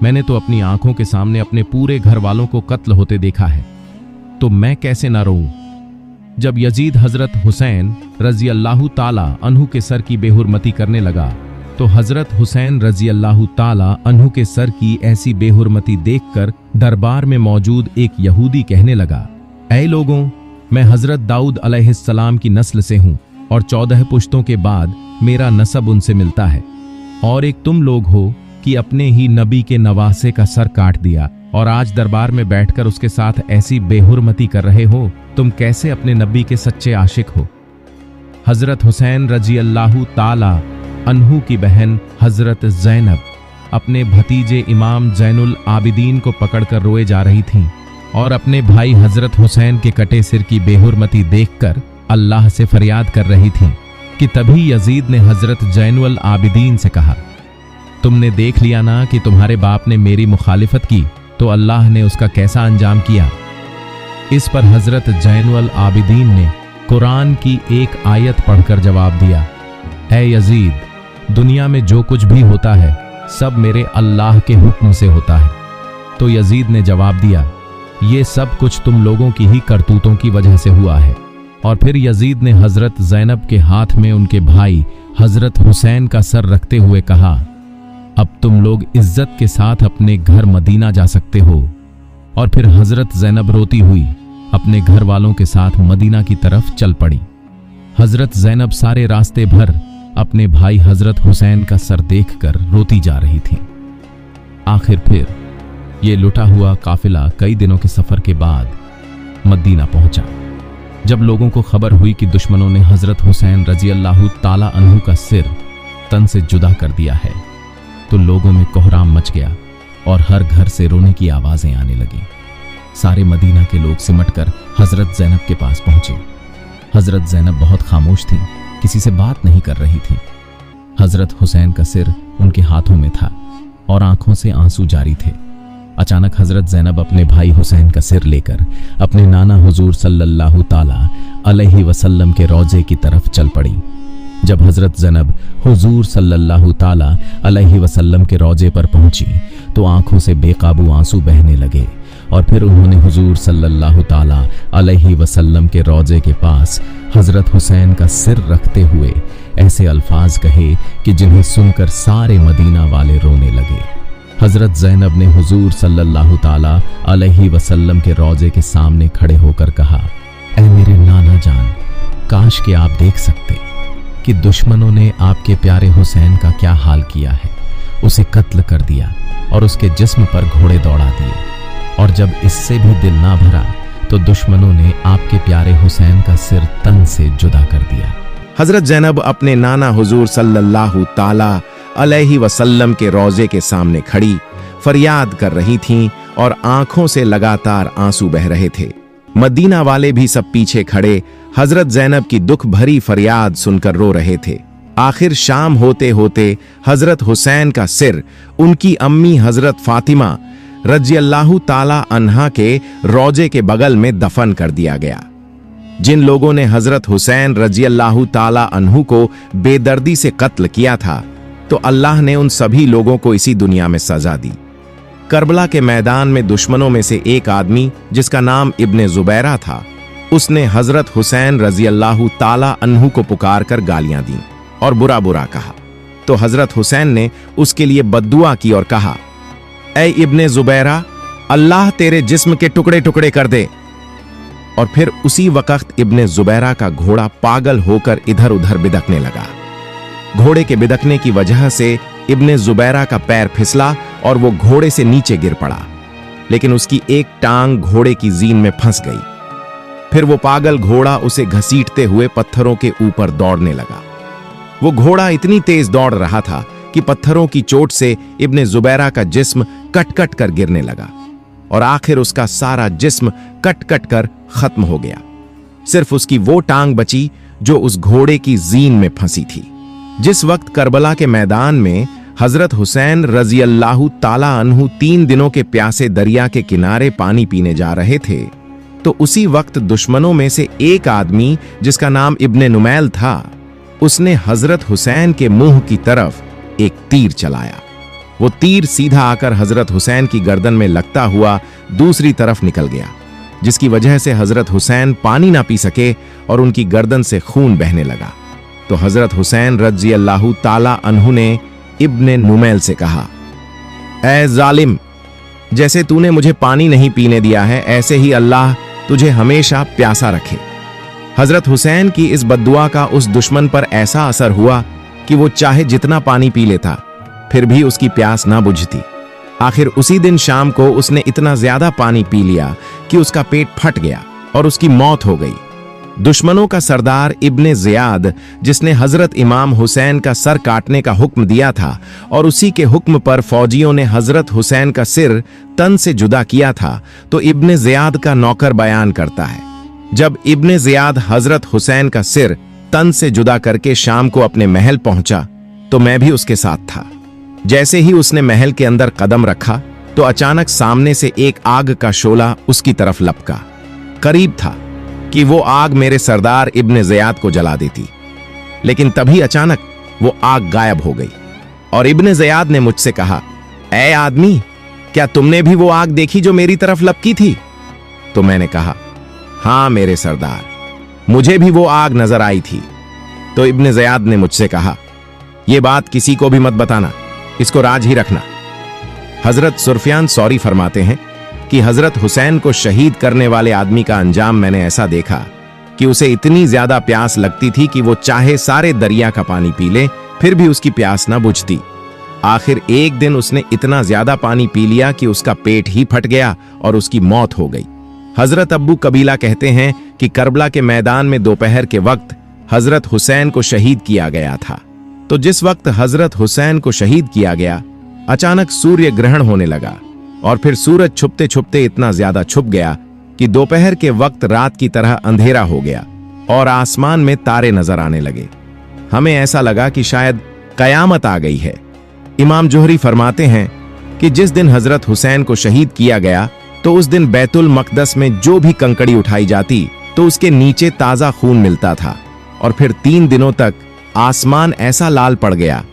मैंने तो अपनी आंखों के सामने अपने पूरे घर वालों को कत्ल होते देखा है, तो मैं कैसे ना रोऊं। जब यजीद हजरत हुसैन रजी अल्लाह ताला अन्हु के सर की बेहुरमती करने लगा, तो हजरत हुसैन रजी अल्लाह ताला अन्हु के सर की ऐसी बेहुरमती देखकर दरबार में मौजूद एक यहूदी कहने लगा, ऐ लोगों, मैं हजरत दाऊद अलैहिस्सलाम की नस्ल से हूं और 14 पुश्तों के बाद मेरा नसब उनसे मिलता है, और एक तुम लोग हो कि अपने ही नबी के नवासे का सर काट दिया और आज दरबार में बैठकर उसके साथ ऐसी बेहुरमती कर रहे हो। तुम कैसे अपने नबी के सच्चे आशिक हो। हजरत हुसैन रजी अल्लाह ताला अन्हु की बहन हजरत ज़ैनब अपने भतीजे इमाम ज़ैनुल आबिदीन को पकड़कर रोए जा रही थीं और अपने भाई हजरत हुसैन के कटे सिर की बेहुरमती देखकर अल्लाह से फरियाद कर रही थीं कि तभी यजीद ने हजरत ज़ैनुल आबिदीन से कहा, तुमने देख लिया ना कि तुम्हारे बाप ने मेरी मुखालिफत की तो अल्लाह ने उसका कैसा अंजाम किया। इस पर हजरत ज़ैनुल आबिदीन ने कुरान की एक आयत पढ़कर जवाब दिया, ऐ यजीद, दुनिया में जो कुछ भी होता है सब मेरे अल्लाह के हुक्म से होता है। तो यजीद ने जवाब दिया, ये सब कुछ तुम लोगों की ही करतूतों की वजह से हुआ है। और फिर यजीद ने हजरत ज़ैनब के हाथ में उनके भाई हजरत हुसैन का सर रखते हुए कहा, अब तुम लोग इज्जत के साथ अपने घर मदीना जा सकते हो। और फिर हजरत ज़ैनब रोती हुई अपने घर वालों के साथ मदीना की तरफ चल पड़ी। हजरत ज़ैनब सारे रास्ते भर अपने भाई हजरत हुसैन का सर देखकर रोती जा रही थी। आखिर फिर ये लुटा हुआ काफिला कई दिनों के सफर के बाद मदीना पहुंचा। जब लोगों को खबर हुई कि दुश्मनों ने हजरत हुसैन रजी अल्लाह ताला अन्हु का सिर तन से जुदा कर दिया है, तो लोगों में कोहराम मच गया और हर घर से रोने की आवाजें आने लगीं। सारे मदीना के लोग सिमटकर हजरत ज़ैनब के पास पहुंचे। हजरत ज़ैनब बहुत खामोश थीं, किसी से बात नहीं कर रही थीं। हजरत हुसैन का सिर उनके हाथों में था और आंखों से आंसू जारी थे। अचानक हजरत ज़ैनब अपने भाई हुसैन का सिर लेकर अपने नाना हुजूर सल्लल्लाहु ताला अलैहि वसल्लम के रोजे की तरफ चल पड़ी। जब हजरत ज़ैनब हुजूर सल्लल्लाहु ताला अलैहि वसल्लम के रोजे पर पहुंची तो आंखों से बेकाबू आंसू बहने लगे और फिर उन्होंने हुजूर सल्लल्लाहु ताला अलैहि वसल्लम के रोजे के पास हजरत हुसैन का सिर रखते हुए ऐसे अल्फाज कहे कि जिन्हें सुनकर सारे मदीना वाले रोने लगे। हजरत ज़ैनब ने हुजूर सल्लल्लाहु ताला अलैहि वसल्लम के रोजे के सामने खड़े होकर कहा, ऐ मेरे नाना जान, काश कि आप देख सकते कि दुश्मनों ने आपके प्यारे हुसैन का क्या हाल किया है। उसे कत्ल कर दिया और उसके जिस्म पर घोड़े दौड़ा दिए, और जब इससे भी दिल ना भरा तो दुश्मनों ने आपके प्यारे हुसैन का सिर तन से जुदा कर दिया। हजरत ज़ैनब अपने नाना हुजूर सल्लल्लाहु ताला अलैहि वसल्लम के रोजे के सामने खड़ी फरियाद कर रही थीं और आंखों से लगातार आंसू बह रहे थे। मदीना वाले भी सब पीछे खड़े हजरत ज़ैनब की दुख भरी फरियाद सुनकर रो रहे थे। आखिर शाम होते होते हजरत हुसैन का सिर उनकी अम्मी हजरत फातिमा रजी अल्लाह ताला अन्हा के रोजे के बगल में दफन कर दिया गया। जिन लोगों ने हजरत हुसैन रजी अल्लाह ताला अन्हु को बेदर्दी से कत्ल किया था, तो अल्लाह ने उन सभी लोगों को इसी दुनिया में सजा दी। करबला के मैदान में दुश्मनों में से एक आदमी जिसका नाम इब्ने जुबैरा था, उसने हजरत हुसैन रजी अल्लाह ताला अन्हु को पुकार कर गालियां दी और बुरा बुरा कहा। तो हजरत हुसैन ने उसके लिए बद्दुआ की और कहा, ऐ इब्ने जुबैरा, अल्लाह तेरे जिस्म के टुकड़े टुकड़े कर दे। और फिर उसी वक्त इब्ने जुबैरा का घोड़ा पागल होकर इधर उधर बिदकने लगा। घोड़े के बिदकने की वजह से इब्ने जुबैरा का पैर फिसला और वो घोड़े से नीचे गिर पड़ा, लेकिन उसकी एक टांग घोड़े की जीन में फंस गई। फिर वो पागल घोड़ा उसे घसीटते हुए पत्थरों के ऊपर दौड़ने लगा। वो घोड़ा इतनी तेज दौड़ रहा था कि पत्थरों की चोट से इब्ने जुबैरा का जिस्म कट कट कर गिरने लगा और आखिर उसका सारा जिस्म कट कट कर खत्म हो गया। सिर्फ उसकी वो टांग बची जो उस घोड़े की जीन में फंसी थी। जिस वक्त करबला के मैदान में हजरत हुसैन रजी अल्लाह ताला अन्हु 3 दिनों के प्यासे दरिया के किनारे पानी पीने जा रहे थे, तो उसी वक्त दुश्मनों में से एक आदमी जिसका नाम इब्ने नुमैल था, उसने हजरत हुसैन के मुंह की तरफ एक तीर चलाया। वो तीर सीधा आकर हजरत हुसैन की गर्दन में लगता हुआ दूसरी तरफ निकल गया, जिसकी वजह से हजरत हुसैन पानी ना पी सके और उनकी गर्दन से खून बहने लगा। तो हजरत हुसैन रज़ी अल्लाहु ताला अन्हु ने इब्ने नुमैल से कहा, ऐ जालिम, जैसे तूने मुझे पानी नहीं पीने दिया है, ऐसे ही अल्लाह तुझे हमेशा प्यासा रखे। हजरत हुसैन की इस बद्दुआ का उस दुश्मन पर ऐसा असर हुआ कि वो चाहे जितना पानी पी लेता, फिर भी उसकी प्यास ना बुझती। आखिर उसी दिन शाम को उसने इतना ज्यादा पानी पी लिया कि उसका पेट फट गया और उसकी मौत हो गई। दुश्मनों का सरदार इब्ने ज़ियाद, जिसने हजरत इमाम हुसैन का सर काटने का हुक्म दिया था और उसी के हुक्म पर फौजियों ने हजरत हुसैन का सिर तन से जुदा किया था, तो इब्ने ज़ियाद का नौकर बयान करता है, जब इब्ने ज़ियाद हजरत हुसैन का सिर तन से जुदा करके शाम को अपने महल पहुंचा तो मैं भी उसके साथ था। जैसे ही उसने महल के अंदर कदम रखा तो अचानक सामने से एक आग का शोला उसकी तरफ लपका। करीब था कि वो आग मेरे सरदार इब्ने ज़ियाद को जला देती, लेकिन तभी अचानक वो आग गायब हो गई और इब्ने ज़ियाद ने मुझसे कहा, ऐ आदमी, क्या तुमने भी वो आग देखी जो मेरी तरफ लपकी थी? तो मैंने कहा, हाँ मेरे सरदार, मुझे भी वो आग नजर आई थी। तो इब्ने ज़ियाद ने मुझसे कहा, ये बात किसी को भी मत बताना, इसको राज ही रखना। हजरत सुफियान सौरी फरमाते हैं कि हजरत हुसैन को शहीद करने वाले आदमी का अंजाम मैंने ऐसा देखा कि उसे इतनी ज्यादा प्यास लगती थी कि वो चाहे सारे दरिया का पानी पी ले, फिर भी उसकी प्यास ना बुझती। आखिर एक दिन उसने इतना ज्यादा पानी पी लिया कि उसका पेट ही फट गया और उसकी मौत हो गई। हजरत अब्बू कबीला कहते हैं कि करबला के मैदान में दोपहर के वक्त हजरत हुसैन को शहीद किया गया था। तो जिस वक्त हजरत हुसैन को शहीद किया गया, अचानक सूर्य ग्रहण होने लगा और फिर सूरज छुपते छुपते इतना ज्यादा छुप गया कि दोपहर के वक्त रात की तरह अंधेरा हो गया और आसमान में तारे नजर आने लगे। हमें ऐसा लगा कि शायद कयामत आ गई है। इमाम जोहरी फरमाते हैं कि जिस दिन हजरत हुसैन को शहीद किया गया तो उस दिन बैतुल मकदस में जो भी कंकड़ी उठाई जाती तो उसके नीचे ताजा खून मिलता था और फिर 3 दिनों तक आसमान ऐसा लाल पड़ गया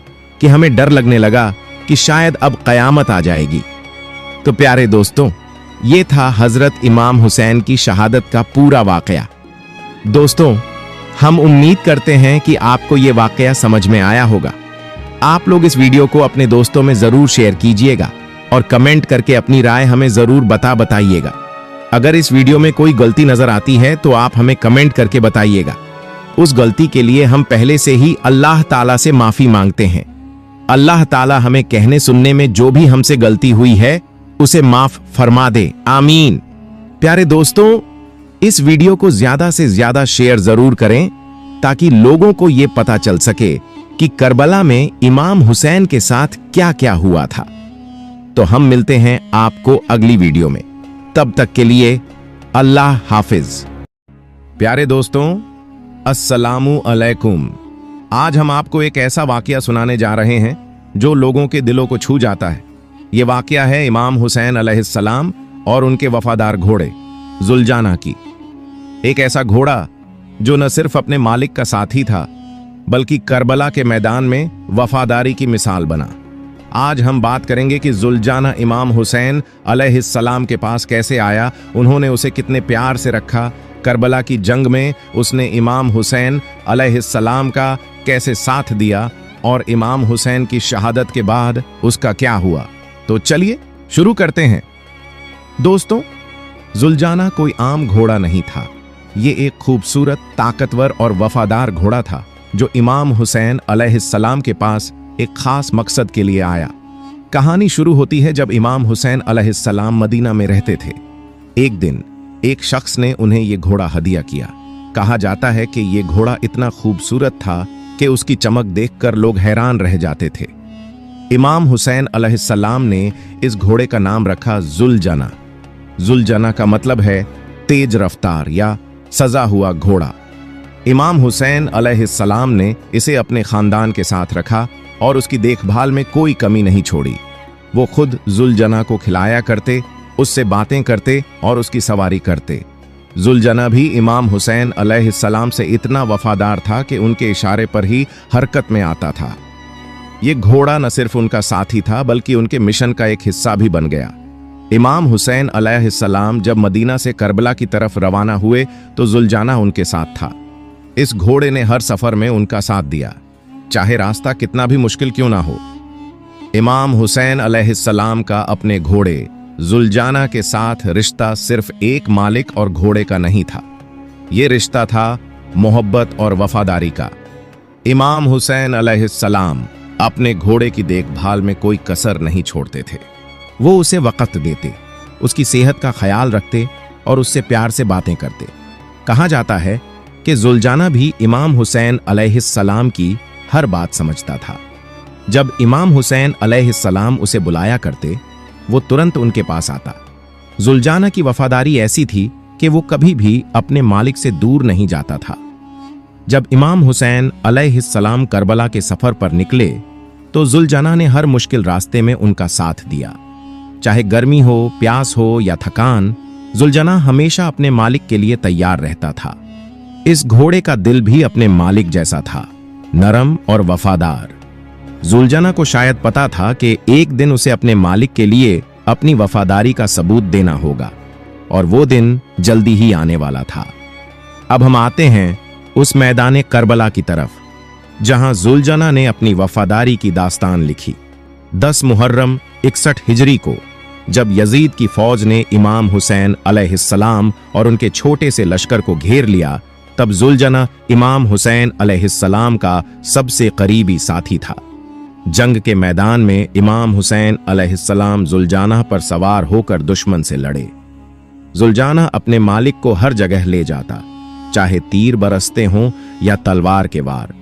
कि हमें डर लगने लगा कि शायद अब कयामत आ जाएगी। तो प्यारे दोस्तों, ये था हजरत इमाम हुसैन की शहादत का पूरा वाकया। दोस्तों, हम उम्मीद करते हैं कि आपको ये वाकया समझ में आया होगा। आप लोग इस वीडियो को अपने दोस्तों में जरूर शेयर कीजिएगा और कमेंट करके अपनी राय हमें जरूर बताइएगा। अगर इस वीडियो में कोई गलती नजर आती है तो आप हमें कमेंट करके बताइएगा। उस गलती के लिए हम पहले से ही अल्लाह ताला से माफी मांगते हैं। अल्लाह ताला हमें कहने सुनने में जो भी हमसे गलती हुई है उसे माफ फरमा दे, आमीन। प्यारे दोस्तों, इस वीडियो को ज्यादा से ज्यादा शेयर जरूर करें ताकि लोगों को यह पता चल सके कि करबला में इमाम हुसैन के साथ क्या क्या हुआ था। तो हम मिलते हैं आपको अगली वीडियो में, तब तक के लिए अल्लाह हाफिज। प्यारे दोस्तों, अस्सलामु अलैकुम। आज हम आपको एक ऐसा वाकया सुनाने जा रहे हैं जो लोगों के दिलों को छू जाता है। ये वाकया है इमाम हुसैन अलैहिस्सलाम और उनके वफादार घोड़े जुलजाना की। एक ऐसा घोड़ा जो न सिर्फ अपने मालिक का साथी था बल्कि करबला के मैदान में वफादारी की मिसाल बना। आज हम बात करेंगे कि जुलजाना इमाम हुसैन अलैहिस्सलाम के पास कैसे आया, उन्होंने उसे कितने प्यार से रखा, करबला की जंग में उसने इमाम हुसैन अलैहिस्सलाम का कैसे साथ दिया और इमाम हुसैन की शहादत के बाद उसका क्या हुआ। तो चलिए शुरू करते हैं। दोस्तों, जुलजाना कोई आम घोड़ा नहीं था। ये एक खूबसूरत, ताकतवर और वफादार घोड़ा था जो इमाम हुसैन अलैहिस्सलाम के पास एक खास मकसद के लिए आया। कहानी शुरू होती है जब इमाम हुसैन अलैहिस्सलाम मदीना में रहते थे। एक दिन एक शख्स ने उन्हें ये घोड़ा हदिया किया। कहा जाता है कि ये घोड़ा इतना खूबसूरत था कि उसकी चमक देखकर लोग हैरान रह जाते थे। इमाम हुसैन अलैहिस्सलाम ने इस घोड़े का नाम रखा जुलजाना। जुलजाना का मतलब है तेज रफ्तार या सजा हुआ घोड़ा। इमाम हुसैन अलैहिस्सलाम ने इसे अपने खानदान के साथ रखा और उसकी देखभाल में कोई कमी नहीं छोड़ी। वो खुद जुलजाना को खिलाया करते, उससे बातें करते और उसकी सवारी करते। जुलजाना भी इमाम हुसैन अलैहिस्सलाम से इतना वफादार था कि उनके इशारे पर ही हरकत में आता था। ये घोड़ा न सिर्फ उनका साथी था बल्कि उनके मिशन का एक हिस्सा भी बन गया। इमाम हुसैन अलैहिस्सलाम जब मदीना से करबला की तरफ रवाना हुए तो जुलजाना उनके साथ था। इस घोड़े ने हर सफर में उनका साथ दिया, चाहे रास्ता कितना भी मुश्किल क्यों ना हो। इमाम हुसैन अलैहिस्सलाम का अपने घोड़े जुलजाना के साथ रिश्ता सिर्फ एक मालिक और घोड़े का नहीं था, ये रिश्ता था मोहब्बत और वफादारी का। इमाम हुसैन अलैहिस्सलाम अपने घोड़े की देखभाल में कोई कसर नहीं छोड़ते थे। वो उसे वक़्त देते, उसकी सेहत का ख्याल रखते और उससे प्यार से बातें करते। कहा जाता है कि जुलजाना भी इमाम हुसैन अलैहिस्सलाम की हर बात समझता था। जब इमाम हुसैन अलैहिस्सलाम उसे बुलाया करते, वो तुरंत उनके पास आता। जुलजाना की वफादारी ऐसी थी कि वो कभी भी अपने मालिक से दूर नहीं जाता था। जब इमाम हुसैन अलैहिस्सलाम करबला के सफर पर निकले तो जुलजाना ने हर मुश्किल रास्ते में उनका साथ दिया। चाहे गर्मी हो, प्यास हो या थकान, जुलजाना हमेशा अपने मालिक के लिए तैयार रहता था। इस घोड़े का दिल भी अपने मालिक जैसा था, नरम और वफादार। जुलजाना को शायद पता था कि एक दिन उसे अपने मालिक के लिए अपनी वफादारी का सबूत देना होगा और वो दिन जल्दी ही आने वाला था। अब हम आते हैं उस मैदान करबला की तरफ जहां जुलजाना ने अपनी वफादारी की दास्तान लिखी। 10 मुहर्रम 61 हिजरी को जब यजीद की फौज ने इमाम हुसैन अलैहिस्सलाम और उनके छोटे से लश्कर को घेर लिया, तब जुलजाना इमाम हुसैन अलैहिस्सलाम का सबसे करीबी साथी था। जंग के मैदान में इमाम हुसैन अलैहिस्सलाम जुलजाना पर सवार होकर दुश्मन से लड़े। जुलजाना अपने मालिक को हर जगह ले जाता, चाहे तीर बरसते हों या तलवार के वार।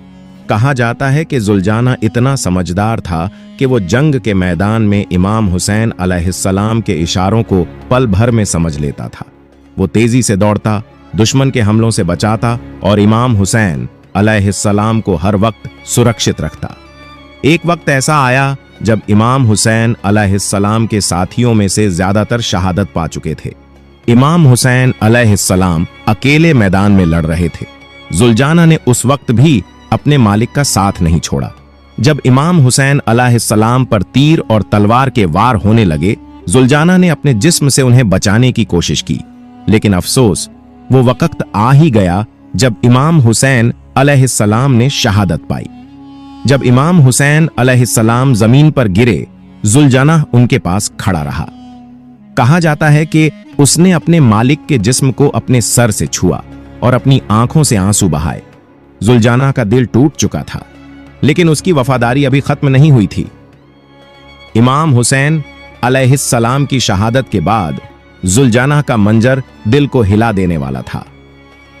कहा जाता है कि जुलजाना इतना समझदार था कि वो जंग के मैदान में इमाम हुसैन अलैहिस्सलाम के इशारों को पल भर में समझ लेता था। वो तेजी से दौड़ता, दुश्मन के हमलों से बचाता और इमाम हुसैन अलैहिस्सलाम को हर वक्त सुरक्षित रखता। एक वक्त ऐसा आया जब इमाम हुसैन अलैहिस्सलाम के साथियों में से ज्यादातर शहादत पा चुके थे। इमाम हुसैन अलैहिस्सलाम अकेले मैदान में लड़ रहे थे। जुलजाना ने उस वक्त भी अपने मालिक का साथ नहीं छोड़ा। जब इमाम हुसैन अलैहिस्सलाम पर तीर और तलवार के वार होने लगे, जुलजाना ने अपने जिस्म से उन्हें बचाने की कोशिश की, लेकिन अफसोस वो वक्त आ ही गया जब इमाम हुसैन अलैहिस्सलाम ने शहादत पाई। जब इमाम हुसैन अलैहिस्सलाम जमीन पर गिरे, जुलजाना उनके पास खड़ा रहा। कहा जाता है कि उसने अपने मालिक के जिस्म को अपने सर से छुआ और अपनी आंखों से आंसू बहाए। जुलजाना का दिल टूट चुका था, लेकिन उसकी वफादारी अभी खत्म नहीं हुई थी। इमाम हुसैन अलैहिस्सलाम की शहादत के बाद जुलजाना का मंजर दिल को हिला देने वाला था।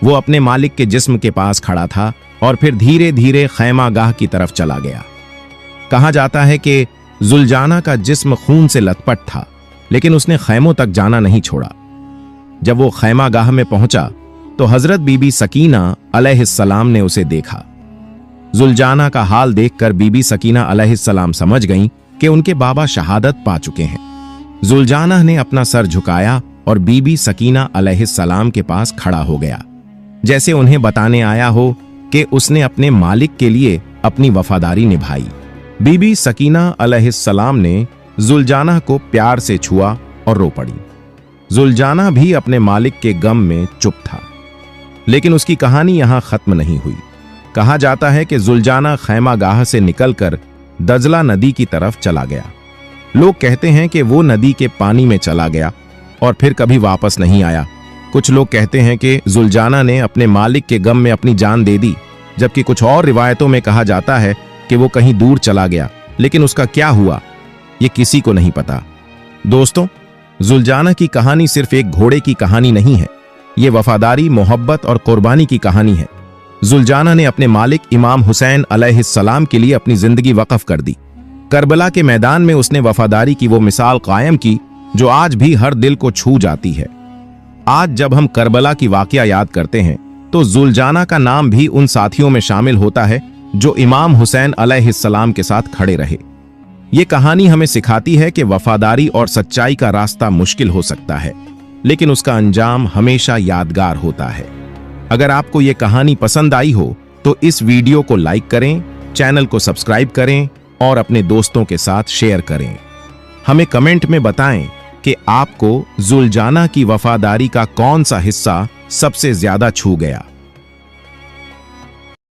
वो अपने मालिक के जिस्म के पास खड़ा था और फिर धीरे धीरे खैमागाह की तरफ चला गया। कहा जाता है कि जुलजाना का जिस्म खून से लथपथ था, लेकिन उसने खैमों तक जाना नहीं छोड़ा। जब वो खैमागाह में पहुंचा तो हजरत बीबी सकीना अलैहिस्सलाम ने उसे देखा। जुलजाना का हाल देखकर बीबी सकीना अलैहिस्सलाम समझ गईं कि उनके बाबा शहादत पा चुके हैं। जुलजाना ने अपना सर झुकाया और बीबी सकीना अलैहिस्सलाम के पास खड़ा हो गया, जैसे उन्हें बताने आया हो कि उसने अपने मालिक के लिए अपनी वफादारी निभाई। बीबी सकीना अलैहिस्सलाम ने जुलजाना को प्यार से छुआ और रो पड़ी। जुलजाना भी अपने मालिक के गम में चुप था, लेकिन उसकी कहानी यहां खत्म नहीं हुई। कहा जाता है कि जुलजाना खैमागाह से निकलकर दजला नदी की तरफ चला गया। लोग कहते हैं कि वो नदी के पानी में चला गया और फिर कभी वापस नहीं आया। कुछ लोग कहते हैं कि जुलजाना ने अपने मालिक के गम में अपनी जान दे दी, जबकि कुछ और रिवायतों में कहा जाता है कि वो कहीं दूर चला गया, लेकिन उसका क्या हुआ ये किसी को नहीं पता। दोस्तों, जुलजाना की कहानी सिर्फ एक घोड़े की कहानी नहीं है, ये वफादारी, मोहब्बत और कुर्बानी की कहानी है। जुलजाना ने अपने मालिक इमाम हुसैन अलैहिस्सलाम के लिए अपनी जिंदगी वक्फ कर दी। करबला के मैदान में उसने वफादारी की वो मिसाल कायम की जो आज भी हर दिल को छू जाती है। आज जब हम करबला की वाकया याद करते हैं तो जुलजाना का नाम भी उन साथियों में शामिल होता है जो इमाम हुसैन अलैहिस्सलाम के साथ खड़े रहे। ये कहानी हमें सिखाती है कि वफादारी और सच्चाई का रास्ता मुश्किल हो सकता है, लेकिन उसका अंजाम हमेशा यादगार होता है। अगर आपको ये कहानी पसंद आई हो तो इस वीडियो को लाइक करें, चैनल को सब्सक्राइब करें और अपने दोस्तों के साथ शेयर करें। हमें कमेंट में बताएं कि आपको जुलजाना की वफादारी का कौन सा हिस्सा सबसे ज्यादा छू गया।